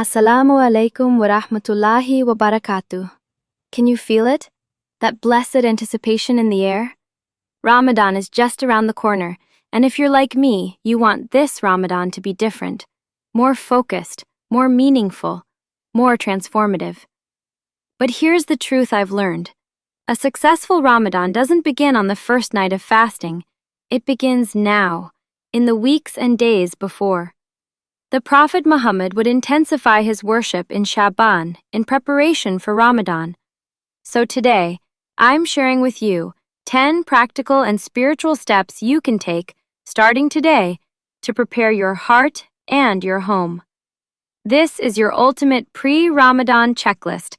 Assalamu alaikum wa rahmatullahi wa barakatuh. Can you feel it? That blessed anticipation in the air? Ramadan is just around the corner, and if you're like me, you want this Ramadan to be different, more focused, more meaningful, more transformative. But here's the truth I've learned. A successful Ramadan doesn't begin on the first night of fasting. It begins now, in the weeks and days before. The Prophet Muhammad would intensify his worship in Shaban in preparation for Ramadan. So today, I'm sharing with you 10 practical and spiritual steps you can take, starting today, to prepare your heart and your home. This is your ultimate pre-Ramadan checklist.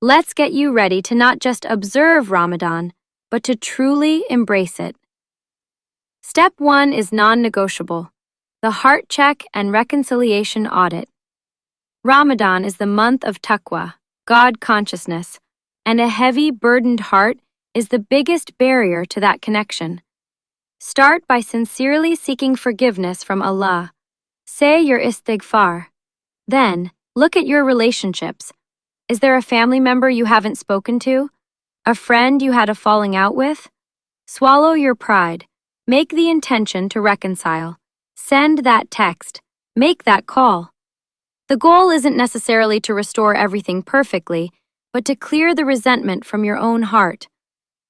Let's get you ready to not just observe Ramadan, but to truly embrace it. Step 1 is non-negotiable. The heart check and reconciliation audit. Ramadan is the month of taqwa, God consciousness, and a heavy, burdened heart is the biggest barrier to that connection. Start by sincerely seeking forgiveness from Allah. Say your istighfar. Then, look at your relationships. Is there a family member you haven't spoken to? A friend you had a falling out with? Swallow your pride. Make the intention to reconcile. Send that text. Make that call. The goal isn't necessarily to restore everything perfectly, but to clear the resentment from your own heart.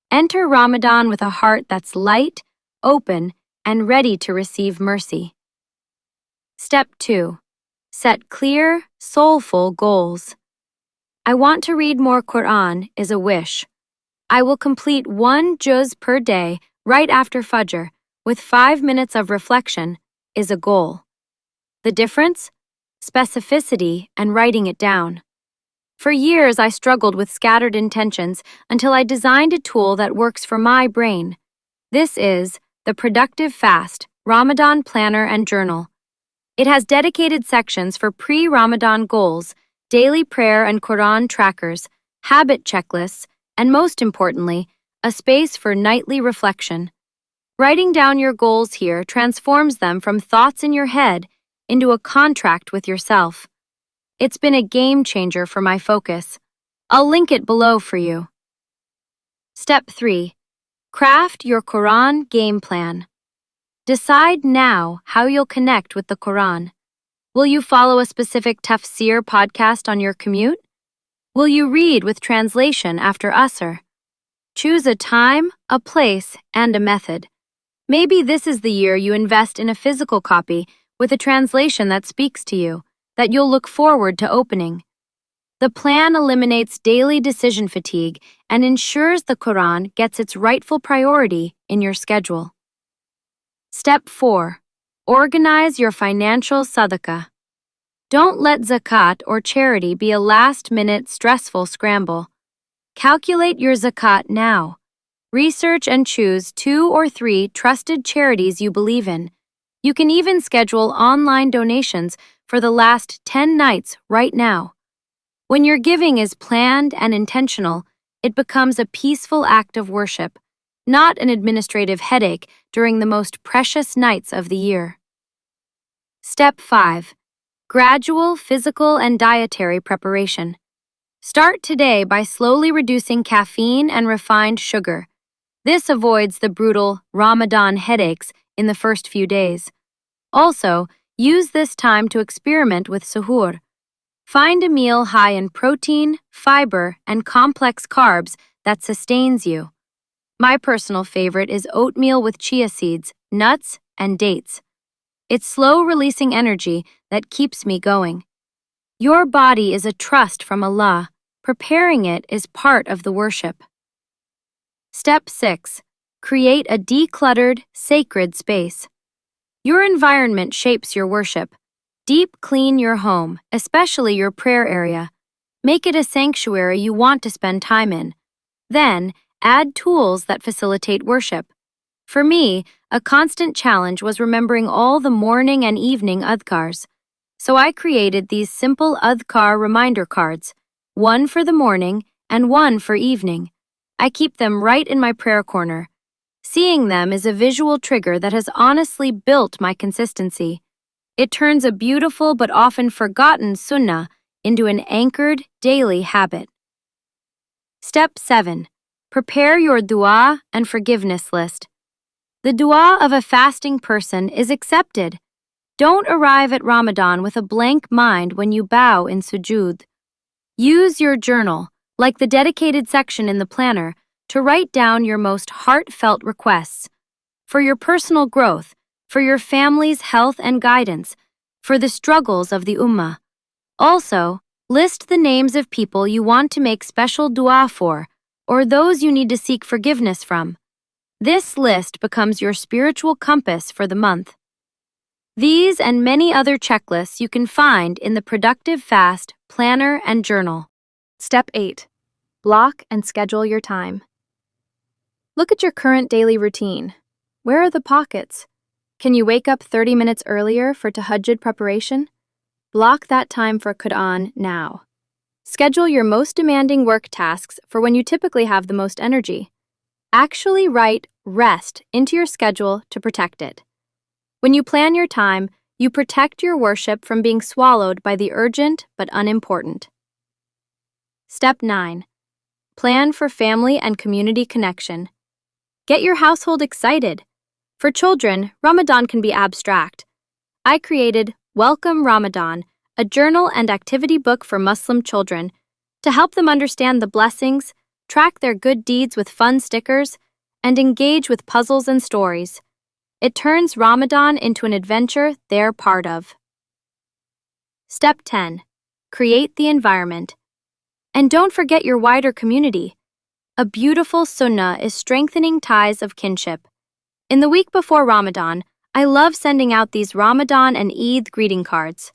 Enter Ramadan with a heart that's light, open, and ready to receive mercy. Step 2. Set clear, soulful goals. I want to read more Qur'an is a wish. I will complete 1 juz per day right after Fajr, with 5 minutes of reflection, is a goal. The difference? Specificity and writing it down. For years, I struggled with scattered intentions until I designed a tool that works for my brain. This is the Productive Fast Ramadan Planner and Journal. It has dedicated sections for pre-Ramadan goals, daily prayer and Qur'an trackers, habit checklists, and most importantly, a space for nightly reflection. Writing down your goals here transforms them from thoughts in your head into a contract with yourself. It's been a game changer for my focus. I'll link it below for you. Step 3. Craft your Qur'an game plan. Decide now how you'll connect with the Qur'an. Will you follow a specific tafsir podcast on your commute? Will you read with translation after Asr? Choose a time, a place, and a method. Maybe this is the year you invest in a physical copy with a translation that speaks to you, that you'll look forward to opening. The plan eliminates daily decision fatigue and ensures the Qur'an gets its rightful priority in your schedule. Step 4. Organize your financial Sadaqah. Don't let Zakat or charity be a last-minute stressful scramble. Calculate your Zakat now. Research and choose 2 or 3 trusted charities you believe in. You can even schedule online donations for the last 10 nights right now. When your giving is planned and intentional, it becomes a peaceful act of worship, not an administrative headache during the most precious nights of the year. Step 5. Gradual physical and dietary preparation. Start today by slowly reducing caffeine and refined sugar. This avoids the brutal Ramadan headaches in the first few days. Also, use this time to experiment with suhoor. Find a meal high in protein, fiber, and complex carbs that sustains you. My personal favorite is oatmeal with chia seeds, nuts, and dates. It's slow-releasing energy that keeps me going. Your body is a trust from Allah. Preparing it is part of the worship. Step 6. Create a decluttered, sacred space. Your environment shapes your worship. Deep clean your home, especially your prayer area. Make it a sanctuary you want to spend time in. Then, add tools that facilitate worship. For me, a constant challenge was remembering all the morning and evening adhkars. So I created these simple adhkar reminder cards, one for the morning and one for evening. I keep them right in my prayer corner. Seeing them is a visual trigger that has honestly built my consistency. It turns a beautiful but often forgotten sunnah into an anchored daily habit. Step 7. Prepare your dua and forgiveness list. The dua of a fasting person is accepted. Don't arrive at Ramadan with a blank mind when you bow in sujood. Use your journal, like the dedicated section in the planner, to write down your most heartfelt requests for your personal growth, for your family's health and guidance, for the struggles of the ummah. Also, list the names of people you want to make special dua for, or those you need to seek forgiveness from. This list becomes your spiritual compass for the month. These and many other checklists you can find in the Productive Fast Planner and Journal. Step 8. Block and schedule your time. Look at your current daily routine. Where are the pockets? Can you wake up 30 minutes earlier for tahajjud preparation? Block that time for Qur'an now. Schedule your most demanding work tasks for when you typically have the most energy. Actually write rest into your schedule to protect it. When you plan your time, you protect your worship from being swallowed by the urgent but unimportant. Step 9. Plan for family and community connection. Get your household excited. For children, Ramadan can be abstract. I created Welcome Ramadan, a journal and activity book for Muslim children, to help them understand the blessings, track their good deeds with fun stickers, and engage with puzzles and stories. It turns Ramadan into an adventure they're part of. Step 10. Create the environment. And don't forget your wider community. A beautiful sunnah is strengthening ties of kinship. In the week before Ramadan, I love sending out these Ramadan and Eid greeting cards.